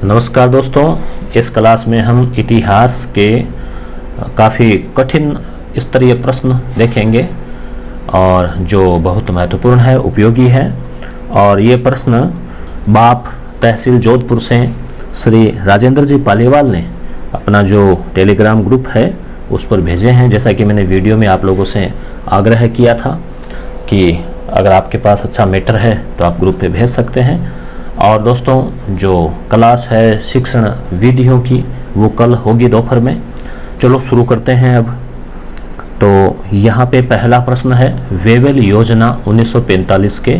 नमस्कार दोस्तों, इस क्लास में हम इतिहास के काफ़ी कठिन स्तरीय प्रश्न देखेंगे और जो बहुत महत्वपूर्ण है, उपयोगी है। और ये प्रश्न बाप तहसील जोधपुर से श्री राजेंद्र जी पालीवाल ने अपना जो टेलीग्राम ग्रुप है उस पर भेजे हैं। जैसा कि मैंने वीडियो में आप लोगों से आग्रह किया था कि अगर आपके पास अच्छा मैटर है तो आप ग्रुप पे भेज सकते हैं। और दोस्तों, जो क्लास है शिक्षण विधियों की वो कल होगी दोपहर में। चलो शुरू करते हैं अब। तो यहाँ पे पहला प्रश्न है, वेवेल योजना 1945 के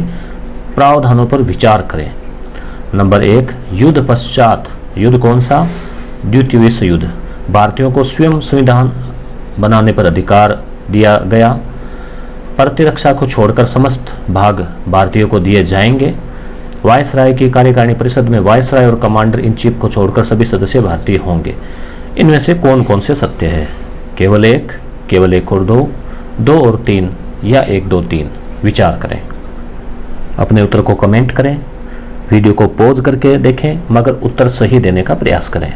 प्रावधानों पर विचार करें। नंबर 1, युद्ध पश्चात, युद्ध कौन सा? द्वितीय विश्व युद्ध, भारतीयों को स्वयं संविधान बनाने पर अधिकार दिया गया। प्रतिरक्षा को छोड़कर समस्त भाग भारतीयों को दिए जाएंगे। वायसराय की कार्यकारिणी परिषद में वायसराय और कमांडर इन चीफ को छोड़कर सभी सदस्य भारतीय होंगे। इनमें से कौन कौन से सत्य है? केवल एक और दो और तीन, या 1, 2, 3? विचार करें, अपने उत्तर को कमेंट करें, वीडियो को पॉज करके देखें, मगर उत्तर सही देने का प्रयास करें।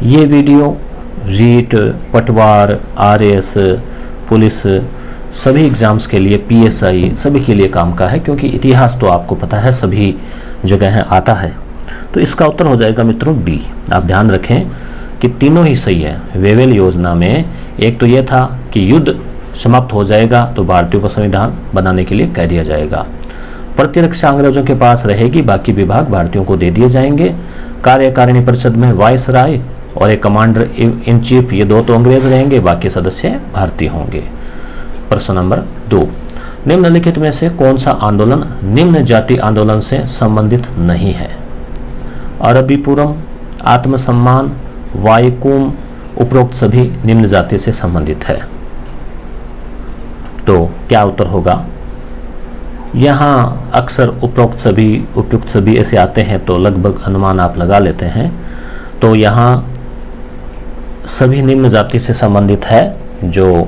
ये वीडियो रीट, पटवार, आरएस, पुलिस, सभी एग्जाम्स के लिए, पीएसआई, सभी के लिए काम का है, क्योंकि इतिहास तो आपको पता है सभी जगह आता है। तो इसका उत्तर हो जाएगा मित्रों बी। आप ध्यान रखें कि तीनों ही सही है। वेवेल योजना में एक तो ये था कि युद्ध समाप्त हो जाएगा तो भारतीयों को संविधान बनाने के लिए कह दिया जाएगा। प्रतिरक्षा अंग्रेजों के पास रहेगी, बाकी विभाग भारतीयों को दे दिए जाएंगे। कार्यकारिणी परिषद में वायसराय और एक कमांडर इन चीफ, ये 2 तो अंग्रेज रहेंगे, बाकी सदस्य भारतीय होंगे। प्रश्न नंबर 2, निम्नलिखित में से कौन सा आंदोलन निम्न जाति आंदोलन से संबंधित नहीं है? अरबीपुरम, आत्मसम्मान, वायकोम, उपरोक्त सभी निम्न जाति से संबंधित है। तो क्या उत्तर होगा? यहाँ अक्सर उपरोक्त सभी, उपयुक्त सभी ऐसे आते हैं तो लगभग अनुमान आप लगा लेते हैं। तो यहाँ सभी निम्न जाति से संबंधित है। जो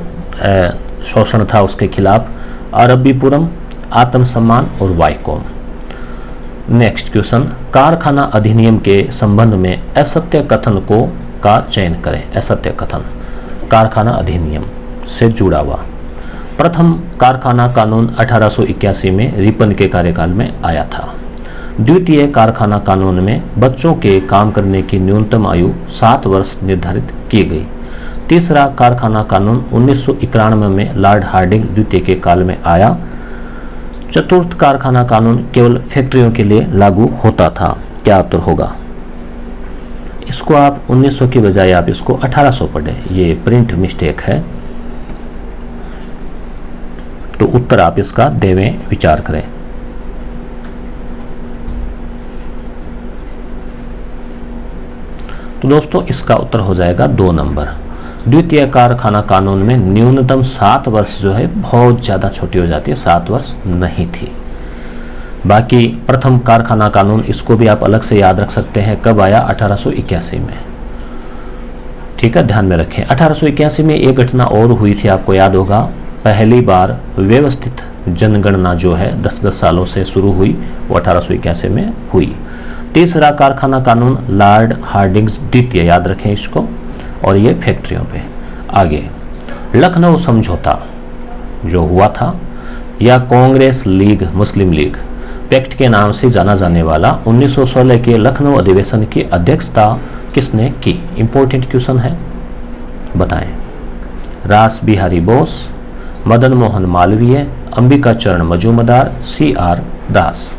शोषण था उसके खिलाफ अरबीपुरम, आत्मसम्मान और वायकोम। नेक्स्ट क्वेश्चन, कारखाना अधिनियम के संबंध में असत्य कथन का चयन करें। असत्य कथन कारखाना अधिनियम से जुड़ा हुआ। प्रथम कारखाना कानून 1881 में रिपन के कार्यकाल में आया था। द्वितीय कारखाना कानून में बच्चों के काम करने की न्यूनतम आयु 7 वर्ष निर्धारित की गई। तीसरा कारखाना कानून 1991 में लॉर्ड हार्डिंग द्वितीय के काल में आया। चतुर्थ कारखाना कानून केवल फैक्ट्रियों के लिए लागू होता था। क्या उत्तर होगा? इसको आप 1900 की बजाय आप इसको 1800 पढ़े, ये प्रिंट मिस्टेक है। तो उत्तर आप इसका देवें, विचार करें। तो दोस्तों इसका उत्तर हो जाएगा 2 नंबर। द्वितीय कारखाना कानून में न्यूनतम 7 वर्ष जो है बहुत ज़्यादा छोटी हो जाती है, 7 वर्ष नहीं थी। बाकी प्रथम कारखाना कानून, इसको भी आप अलग से याद रख सकते हैं। कब आया? 1881 में। ठीक है, ध्यान में रखें। 1881 में एक घटना और हुई थी, आपको याद होगा। पहली बार व्यवस्थित जनगणना जो है 10-10 सालों से शुरू हुई, वो 1881 में हुई। तीसरा कारखाना कानून लॉर्ड हार्डिंग्स द्वितीय, याद रखें इसको। और ये फैक्ट्रियों पे। आगे लखनऊ समझौता जो हुआ था, या कांग्रेस लीग मुस्लिम लीग पैक्ट के नाम से जाना जाने वाला 1916 के लखनऊ अधिवेशन की अध्यक्षता किसने की? इंपॉर्टेंट क्वेश्चन है, बताएं। रास बिहारी बोस, मदन मोहन मालवीय, अंबिका चरण मजूमदार, CR दास।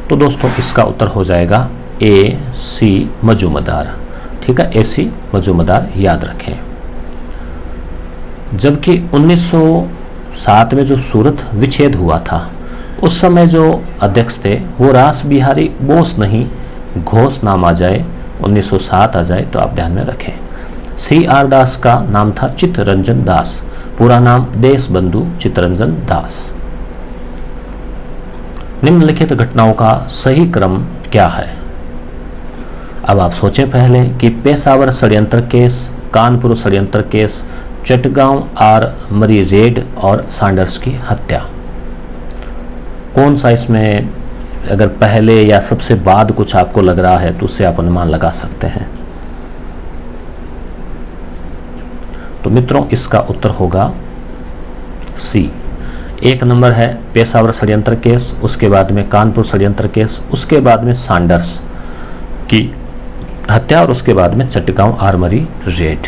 तो दोस्तों इसका उत्तर हो जाएगा AC मजूमदार। ठीक है, AC मजूमदार याद रखें। जबकि 1907 में जो सूरत विच्छेद हुआ था, उस समय जो अध्यक्ष थे वो रास बिहारी बोस नहीं, घोष नाम आ जाए, 1907 आ जाए तो आप ध्यान में रखें। CR दास का नाम था चित्तरंजन दास, पूरा नाम देशबंधु चित्तरंजन दास। निम्नलिखित घटनाओं का सही क्रम क्या है? अब आप सोचें पहले कि पेशावर षड्यंत्र केस, कानपुर षड्यंत्र केस, चटगांव आर मरी रेड और सैंडर्स की हत्या। कौन सा इसमें अगर पहले या सबसे बाद कुछ आपको लग रहा है तो उससे आप अनुमान लगा सकते हैं। तो मित्रों इसका उत्तर होगा सी। 1 नंबर है पेशावर षड्यंत्र केस, उसके बाद में कानपुर षड्यंत्र केस, उसके बाद में सैंडर्स की हत्या और उसके बाद में चटगांव आर्मरी रेड।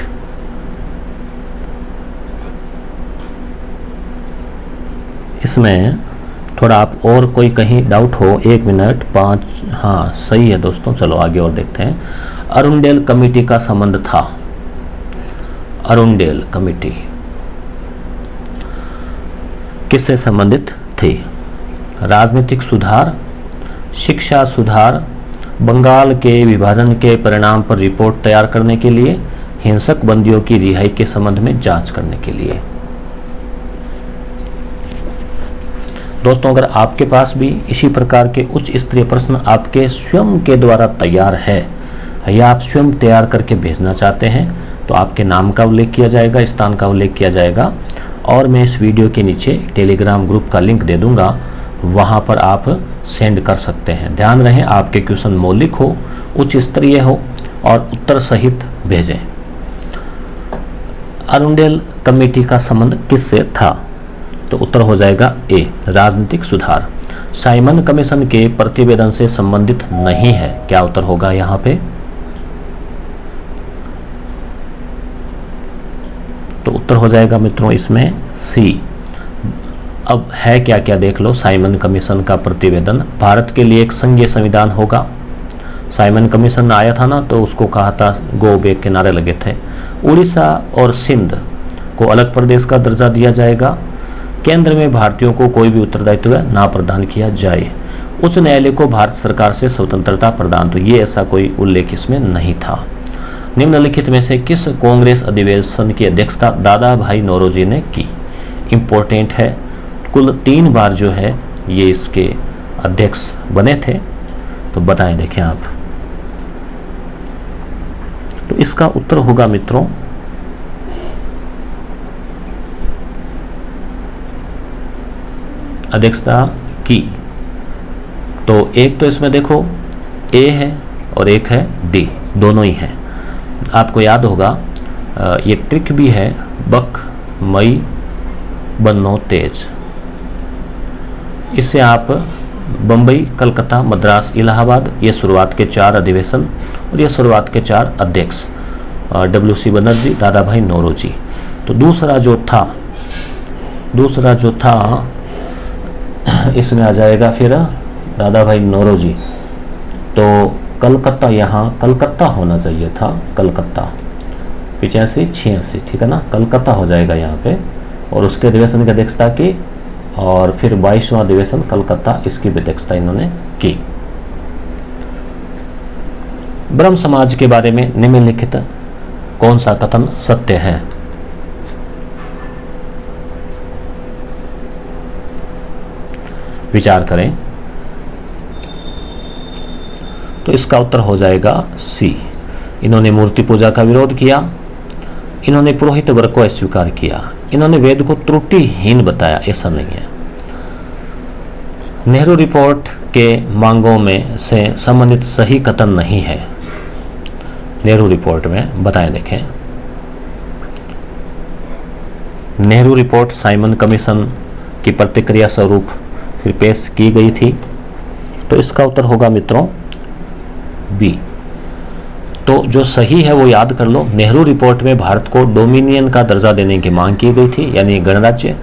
इसमें थोड़ा आप और कोई कहीं डाउट हो, 1 मिनट 5, हाँ सही है दोस्तों। चलो आगे और देखते हैं। अरुणडेल कमेटी का संबंध था। अरुणडेल कमेटी किससे संबंधित थी? राजनीतिक सुधार, शिक्षा सुधार, बंगाल के विभाजन के परिणाम पर रिपोर्ट तैयार करने के लिए, हिंसक बंदियों की रिहाई के संबंध में जांच करने के लिए। दोस्तों अगर आपके पास भी इसी प्रकार के उच्च स्तरीय प्रश्न आपके स्वयं के द्वारा तैयार है या आप स्वयं तैयार करके भेजना चाहते हैं तो आपके नाम का उल्लेख किया जाएगा, स्थान का उल्लेख किया जाएगा और मैं इस वीडियो के नीचे टेलीग्राम ग्रुप का लिंक दे दूंगा, वहां पर आप सेंड कर सकते हैं। ध्यान रहे आपके क्वेश्चन मौलिक हो, उच्च स्तरीय हो और उत्तर सहित भेजें। अरुणडेल कमेटी का संबंध किससे था? तो उत्तर हो जाएगा ए, राजनीतिक सुधार। साइमन कमीशन के प्रतिवेदन से संबंधित नहीं है। क्या उत्तर होगा यहां पे? तो उत्तर हो जाएगा मित्रों इसमें सी। अब है क्या क्या देख लो। साइमन कमीशन का प्रतिवेदन भारत के लिए एक संघीय संविधान होगा। साइमन कमीशन आया था ना तो उसको कहा था गो बैक के नारे लगे थे। उड़ीसा और सिंध को अलग प्रदेश का दर्जा दिया जाएगा। केंद्र में भारतीयों को कोई भी उत्तरदायित्व ना प्रदान किया जाए। उच्च न्यायालय को भारत सरकार से स्वतंत्रता प्रदान, तो ये ऐसा कोई उल्लेख इसमें नहीं था। निम्नलिखित में से किस कांग्रेस अधिवेशन की अध्यक्षता दादा भाई नौरोजी ने की? इम्पोर्टेंट है, कुल 3 बार जो है ये इसके अध्यक्ष बने थे। तो बताएं, देखें आप। तो इसका उत्तर होगा मित्रों अध्यक्षता की। तो एक तो इसमें देखो ए है और एक है डी, दोनों ही हैं। आपको याद होगा ये ट्रिक भी है, बक मई बन्नो तेज। इससे आप बम्बई, कलकत्ता, मद्रास, इलाहाबाद, ये शुरुआत के 4 अधिवेशन और ये शुरुआत के 4 अध्यक्ष WC बनर्जी, दादा भाई नौरोजी। तो दूसरा जो था इसमें आ जाएगा फिर दादा भाई नौरोजी। तो कलकत्ता, यहाँ कलकत्ता होना चाहिए था, कलकत्ता 85-86, ठीक है ना, कलकत्ता हो जाएगा यहाँ पे। और उसके अधिवेशन की अध्यक्षता की और फिर 22वां अधिवेशन कलकत्ता, इसकी भी अध्यक्षता इन्होंने की। ब्रह्म समाज के बारे में निम्नलिखित कौन सा कथन सत्य है? विचार करें। तो इसका उत्तर हो जाएगा सी। इन्होंने मूर्ति पूजा का विरोध किया, इन्होंने पुरोहित वर्ग को अस्वीकार किया, इन्होंने वेद को त्रुटिहीन बताया, ऐसा नहीं है। नेहरू रिपोर्ट के मांगों में से संबंधित सही कथन नहीं है। नेहरू रिपोर्ट में बताएं, देखें। नेहरू रिपोर्ट साइमन कमीशन की प्रतिक्रिया स्वरूप फिर पेश की गई थी। तो इसका उत्तर होगा मित्रों बी। तो जो सही है वो याद कर लो। नेहरू रिपोर्ट में भारत को डोमिनियन का दर्जा देने की मांग की गई थी, यानी गणराज्य।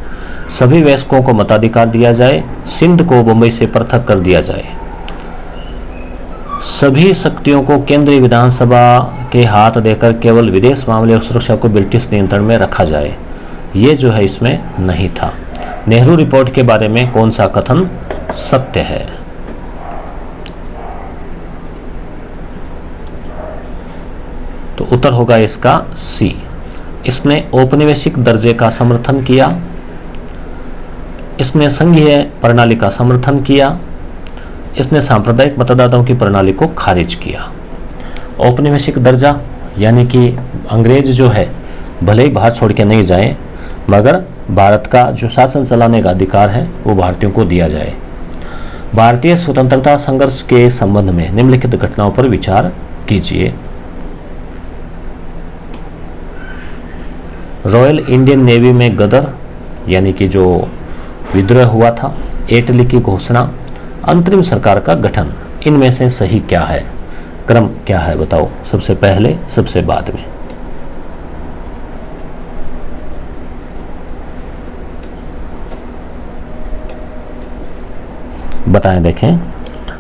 सभी वयस्कों को मताधिकार दिया जाए, सिंध को बंबई से पृथक कर दिया जाए, सभी शक्तियों को केंद्रीय विधानसभा के हाथ देकर केवल विदेश मामले और सुरक्षा को ब्रिटिश नियंत्रण में रखा जाए। ये जो है इसमें नहीं था। नेहरू रिपोर्ट के बारे में कौन सा कथन सत्य है? तो उत्तर होगा इसका सी। इसने औपनिवेशिक दर्जे का समर्थन किया, इसने संघीय प्रणाली का समर्थन किया, इसने सांप्रदायिक मतदाताओं की प्रणाली को खारिज किया। औपनिवेशिक दर्जा यानी कि अंग्रेज जो है भले ही भारत छोड़ के नहीं जाए, मगर भारत का जो शासन चलाने का अधिकार है वो भारतीयों को दिया जाए। भारतीय स्वतंत्रता संघर्ष के संबंध में निम्नलिखित घटनाओं पर विचार कीजिए। रॉयल इंडियन नेवी में गदर यानी कि जो विद्रोह हुआ था, इटली की घोषणा, अंतरिम सरकार का गठन, इनमें से सही क्या है? क्रम क्या है बताओ, सबसे पहले सबसे बाद में। बताएं, देखें।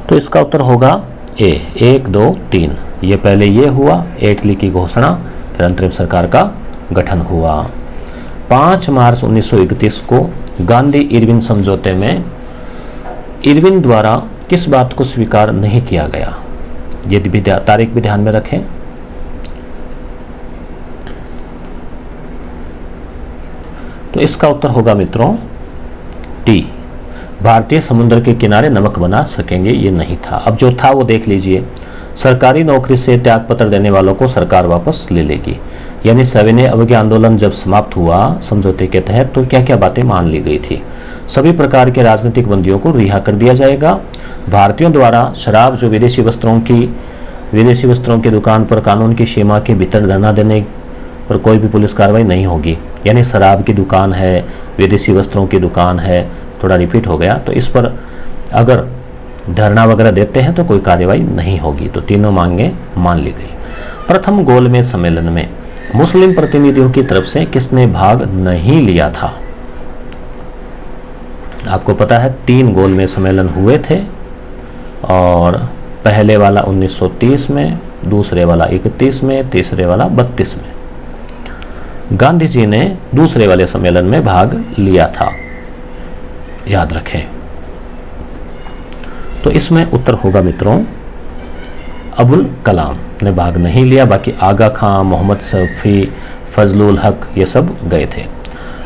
तो इसका उत्तर होगा ए, 1 2 3। ये पहले ये हुआ, इटली की घोषणा, फिर अंतरिम सरकार का गठन हुआ। 5 मार्च 1931 को गांधी इरविन समझौते में इरविन द्वारा किस बात को स्वीकार नहीं किया गया? ये भी तारीख भी ध्यान में रखें। तो इसका उत्तर होगा मित्रों टी, भारतीय समुद्र के किनारे नमक बना सकेंगे, ये नहीं था। अब जो था वो देख लीजिए। सरकारी नौकरी से त्यागपत्र देने वालों को सरकार वापस ले लेगी, यानी सविनय अवज्ञा आंदोलन जब समाप्त हुआ समझौते के तहत, तो क्या क्या बातें मान ली गई थी? सभी प्रकार के राजनीतिक बंदियों को रिहा कर दिया जाएगा। भारतीयों द्वारा शराब जो विदेशी वस्त्रों की दुकान पर कानून की सीमा के भीतर धरना देने पर कोई भी पुलिस कार्रवाई नहीं होगी। यानी शराब की दुकान है, विदेशी वस्त्रों की दुकान है, थोड़ा रिपीट हो गया, तो इस पर अगर धरना वगैरह देते हैं तो कोई कार्रवाई नहीं होगी। तो तीनों मांगे मान ली गई। प्रथम गोलमेज सम्मेलन में मुस्लिम प्रतिनिधियों की तरफ से किसने भाग नहीं लिया था? आपको पता है 3 गोलमेज सम्मेलन हुए थे, और पहले वाला 1930 में, दूसरे वाला 31 में, तीसरे वाला 32 में। गांधी जी ने दूसरे वाले सम्मेलन में भाग लिया था, याद रखें। तो इसमें उत्तर होगा मित्रों अबुल कलाम ने भाग नहीं लिया, बाकी आगा खां, मोहम्मद शफी, फजलुल हक ये सब गए थे।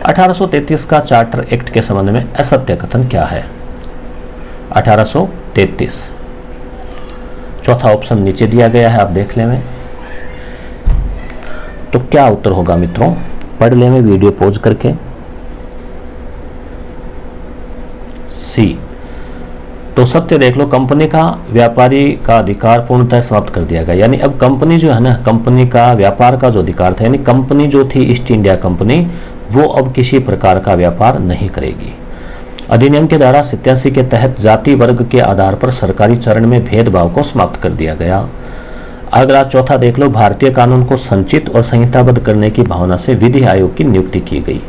1833 का चार्टर एक्ट के संबंध में असत्य कथन क्या है? 1833, चौथा ऑप्शन नीचे दिया गया है, आप देख लें। तो क्या उत्तर होगा मित्रों? पढ़ लें वीडियो पॉज करके। सी, तो सत्य देख लो, कंपनी का व्यापारी का अधिकार पूर्णतः समाप्त कर दिया गया। यानी अब कंपनी जो है ना, कंपनी का व्यापार का जो अधिकार था, यानी कंपनी जो थी ईस्ट इंडिया कंपनी, वो अब किसी प्रकार का व्यापार नहीं करेगी। अधिनियम के धारा 87 के तहत जाति वर्ग के आधार पर सरकारी चरण में भेदभाव को समाप्त कर दिया गया। अगला चौथा देख लो, भारतीय कानून को संचित और संहिताबद्ध करने की भावना से विधि आयोग की नियुक्ति की गई।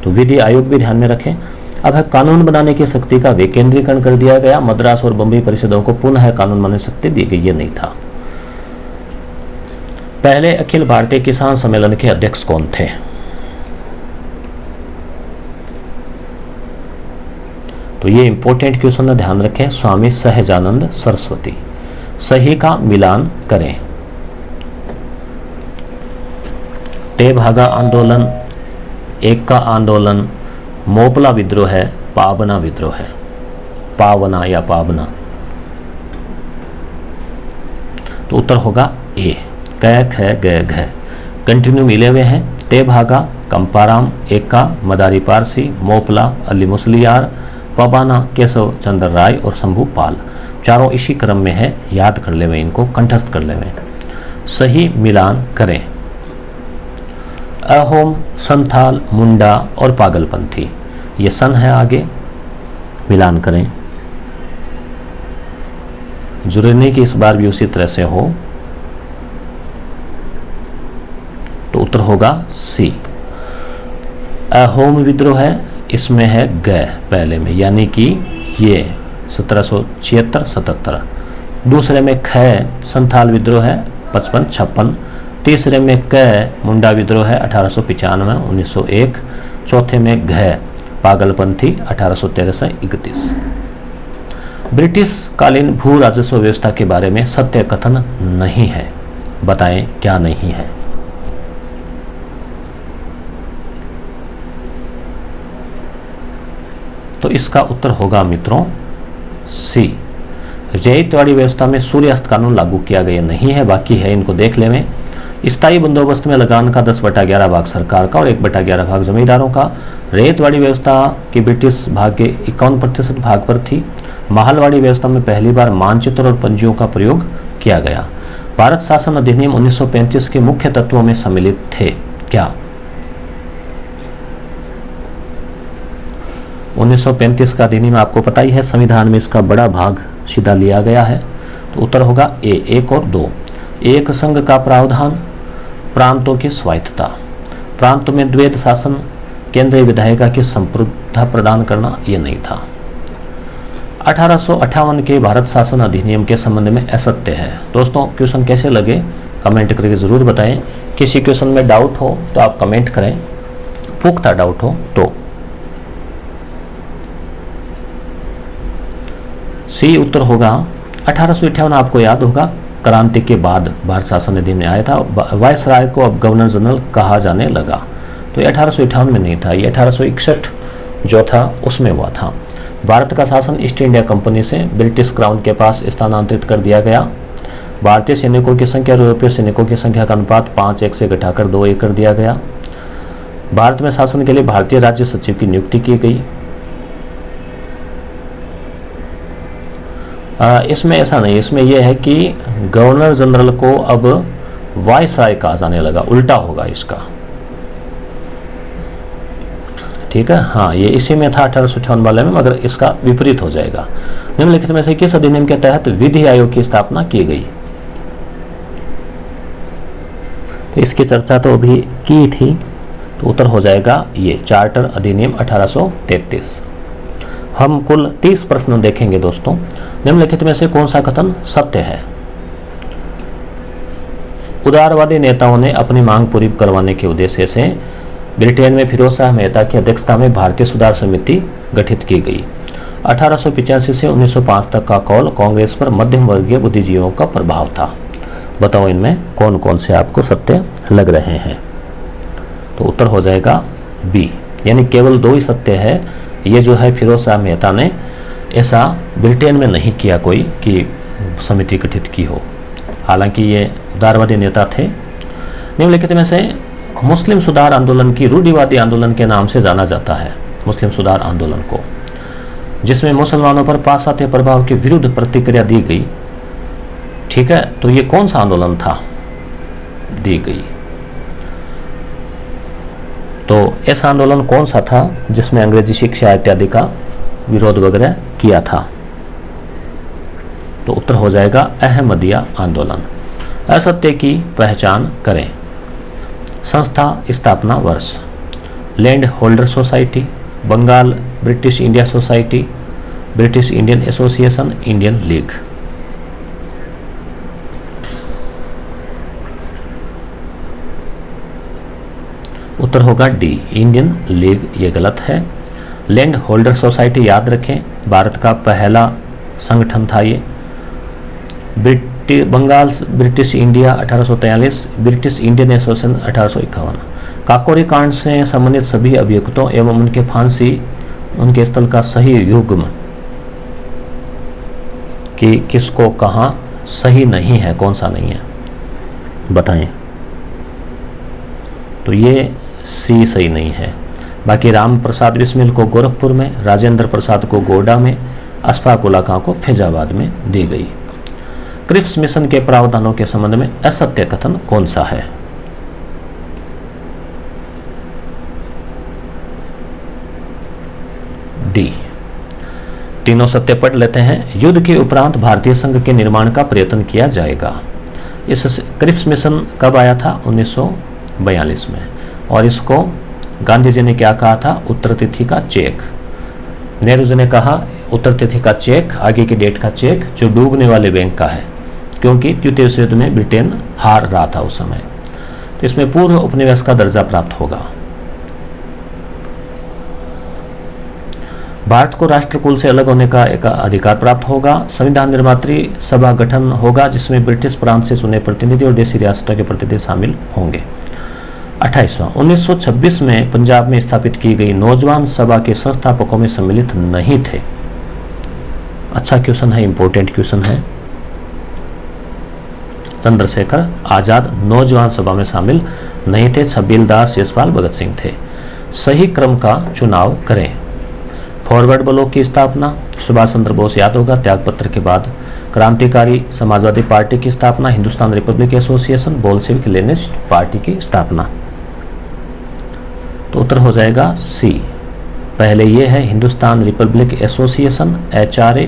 तो विधि आयोग भी ध्यान में रखें। अब है कानून बनाने की शक्ति का विकेंद्रीकरण कर दिया गया। मद्रास और बम्बई परिषदों को पुनः कानून बनाने की शक्ति दी गई, ये नहीं था। पहले अखिल भारतीय किसान सम्मेलन के अध्यक्ष कौन थे? तो ये इंपॉर्टेंट क्वेश्चन है, ध्यान रखें। स्वामी सहजानंद सरस्वती। सही का मिलान करें। तेभागा आंदोलन, एक का आंदोलन, मोपला विद्रोह है, पावना विद्रोह है। पावना या पावना, तो उत्तर होगा ए, कै ख ग घ। कंटिन्यू मिले हुए हैं। तेभागा कंपाराम, एक का मदारी पारसी, मोपला अली मुसलियार, पबाना केशव चंद्र राय और शंभू पाल। चारों इसी क्रम में है, याद कर ले, इनको कंठस्थ कर ले। सही मिलान करें। अहोम, संथाल, मुंडा और पागलपंथी, ये सन है आगे, मिलान करें। जरूरी नहीं कि इस बार भी उसी तरह से हो। तो उत्तर होगा सी, अहोम विद्रोह है, इसमें है ग पहले में, यानी कि ये 1776-77। दूसरे में ख संथाल विद्रोह है 55-56। तीसरे में क मुंडा विद्रोह है 1895-1901। चौथे में घ पागलपंथी 1813 से 31। ब्रिटिश कालीन भू राजस्व व्यवस्था के बारे में सत्य कथन नहीं है, बताएं क्या नहीं है? तो इसका उत्तर होगा मित्रों सी, रैयतवाड़ी व्यवस्था में सूर्यास्त कानून लागू किया गया नहीं है, बाकी है, इनको देख लें। स्थायी बंदोबस्त में लगान का 10/11 भाग सरकार का और 1/11 भाग जमींदारों का। रैयतवाड़ी व्यवस्था की ब्रिटिश भाग के 51% भाग पर थी। माहलवाड़ी व्यवस्था में पहली बार मानचित्र और पंजियों का प्रयोग किया गया। भारत शासन अधिनियम 1935 के मुख्य तत्वों में सम्मिलित थे क्या? 1935 का अधिनियम आपको पता ही है, संविधान में इसका बड़ा भाग सीधा लिया गया है। तो उत्तर होगा ए 1 और 2। एक संघ का प्रावधान, प्रांतों की स्वायत्तता, प्रांत में द्वैध शासन, केंद्रीय विधायिका की संप्रभुता प्रदान करना, ये नहीं था। 1858 के भारत शासन अधिनियम के संबंध में असत्य है। दोस्तों क्वेश्चन कैसे लगे कमेंट करके जरूर बताएं। किसी क्वेश्चन में डाउट हो तो आप कमेंट करें, पुख्ता डाउट हो तो। सी उत्तर होगा 1858। आपको याद होगा क्रांति के बाद भारत शासन अधिनियम आया था, वायसराय को अब गवर्नर जनरल कहा जाने लगा। तो ये 1858 में नहीं था, ये 1861 जो था उसमें हुआ था। भारत का शासन ईस्ट इंडिया कंपनी से ब्रिटिश क्राउन के पास स्थानांतरित कर दिया गया। भारतीय सैनिकों की संख्या यूरोपीय सैनिकों की संख्या का अनुपात 5:1 से घटाकर 2:1 कर दिया गया। भारत में शासन के लिए भारतीय राज्य सचिव की नियुक्ति की गई। इसमें ऐसा नहीं, इसमें यह है कि गवर्नर जनरल को अब वायसराय कहा जाने लगा, उल्टा होगा इसका, ठीक है। हाँ, ये इसी में था 1858 वाले में, मगर इसका विपरीत हो जाएगा। निम्नलिखित में से किस अधिनियम के तहत विधि आयोग की स्थापना की गई? तो इसकी चर्चा तो अभी की थी, तो उत्तर हो जाएगा ये चार्टर अधिनियम 1833। हम कुल 30 प्रश्न देखेंगे दोस्तों। निम्नलिखित में से कौन सा कथन सत्य है? उदारवादी नेताओं ने अपनी मांग पूरी करवाने के उद्देश्य से ब्रिटेन में फिरोज शाह मेहता की अध्यक्षता में भारतीय सुधार समिति गठित की गई। 1885 से 1905 तक का काल कांग्रेस पर मध्यम वर्गीय बुद्धिजीवियों का प्रभाव था। बताओ इनमें कौन कौन से आपको सत्य लग रहे हैं? तो उत्तर हो जाएगा बी, यानी केवल 2 ही सत्य है। ये जो है फिरोज शाह मेहता ने ऐसा ब्रिटेन में नहीं किया कोई कि समिति गठित की हो, हालांकि ये उदारवादी नेता थे। निम्नलिखित में से मुस्लिम सुधार आंदोलन की रूढ़िवादी आंदोलन के नाम से जाना जाता है, मुस्लिम सुधार आंदोलन को, जिसमें मुसलमानों पर पाश्चात्य प्रभाव के विरुद्ध प्रतिक्रिया दी गई, ठीक है। तो ये कौन सा आंदोलन था दी गई? तो ऐसा आंदोलन कौन सा था जिसमें अंग्रेजी शिक्षा इत्यादि का विरोध वगैरह किया था? तो उत्तर हो जाएगा अहमदिया आंदोलन। असत्य की पहचान करें। संस्था स्थापना वर्ष, land holder society, Bengal British India society, British Indian association, Indian league. उत्तर होगा डी, इंडियन लीग। ये गलत है। लैंड होल्डर सोसाइटी याद रखें, भारत का पहला संगठन था ये। Bengal British India 1843, British Indian association 1851। Kakori कांड से संबंधित सभी अभियुक्तों एवं उनके फांसी उनके स्थल का सही युग्म कि किसको कहां सही नहीं है, कौन सा नहीं है बताएं। तो ये सी सही नहीं है। बाकी राम प्रसाद बिस्मिल को गोरखपुर में, राजेंद्र प्रसाद को गोड्डा में, अशफाक उल्ला खां को फैजाबाद में दी गई। क्रिप्स मिशन के प्रावधानों के संबंध में असत्य कथन कौन सा है? डी। तीनों सत्य पढ़ लेते हैं। युद्ध के उपरांत भारतीय संघ के निर्माण का प्रयत्न किया जाएगा। इस क्रिप्स मिशन कब आया था? 1942 में। और इसको गांधी जी ने क्या कहा था? उत्तर तिथि का चेक। नेहरू जी ने कहा उत्तर तिथि का चेक, आगे की डेट का चेक जो डूबने वाले बैंक का है, क्योंकि द्वितीय विश्व युद्ध में ब्रिटेन हार रहा था उस समय। तो इसमें पूर्व उपनिवेश का दर्जा प्राप्त होगा। भारत को राष्ट्रकुल से अलग होने का एक अधिकार प्राप्त होगा। संविधान निर्मात्री सभा गठन होगा जिसमें ब्रिटिश प्रांत से चुने प्रतिनिधि और देशी रियासतों के प्रतिनिधि शामिल होंगे। 28वां 1926 में पंजाब में स्थापित की गई नौजवान सभा के संस्थापकों में सम्मिलित नहीं थे। अच्छा क्वेश्चन है, इंपॉर्टेंट क्वेश्चन है। चंद्रशेखर आजाद नौजवान सभा में शामिल नहीं थे। छबील दास जयसवाल भगत सिंह थे। सही क्रम का चुनाव करें। फॉरवर्ड ब्लॉक की स्थापना सुभाष चंद्र बोस याद होगा, त्यागपत्र के बाद। क्रांतिकारी समाजवादी पार्टी की स्थापना, Hindustan Republic association, Bolshevik Leninist party की स्थापना। तो उत्तर हो जाएगा सी। पहले ये है हिंदुस्तान रिपब्लिक एसोसिएशन HRA,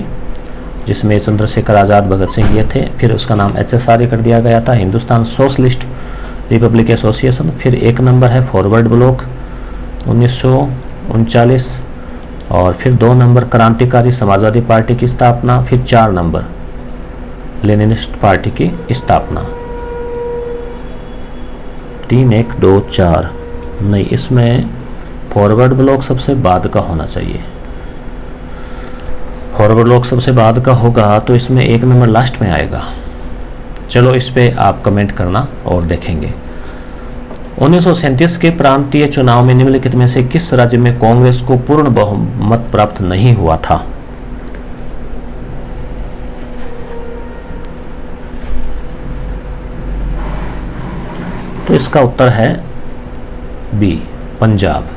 जिसमें चंद्रशेखर आज़ाद, भगत सिंह ये थे। फिर उसका नाम HSRA कर दिया गया था, हिंदुस्तान सोशलिस्ट रिपब्लिक एसोसिएशन। फिर 1 नंबर है फॉरवर्ड ब्लॉक 1939, और फिर 2 नंबर क्रांतिकारी समाजवादी पार्टी की स्थापना। फिर 4 नंबर लेनिनिस्ट पार्टी की स्थापना। 3, 1, 2, 4 नहीं, इसमें फॉरवर्ड ब्लॉक सबसे बाद का होना चाहिए। फॉरवर्ड ब्लॉक सबसे बाद का होगा तो इसमें 1 नंबर लास्ट में आएगा। चलो इस पे आप कमेंट करना और देखेंगे। 1937 के प्रांतीय चुनाव में निम्नलिखित में से किस राज्य में कांग्रेस को पूर्ण बहुमत प्राप्त नहीं हुआ था? तो इसका उत्तर है बी, पंजाब।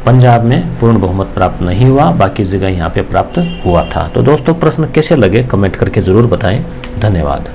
पंजाब में पूर्ण बहुमत प्राप्त नहीं हुआ, बाकी जगह यहाँ पे प्राप्त हुआ था। तो दोस्तों प्रश्न कैसे लगे कमेंट करके जरूर बताएं। धन्यवाद।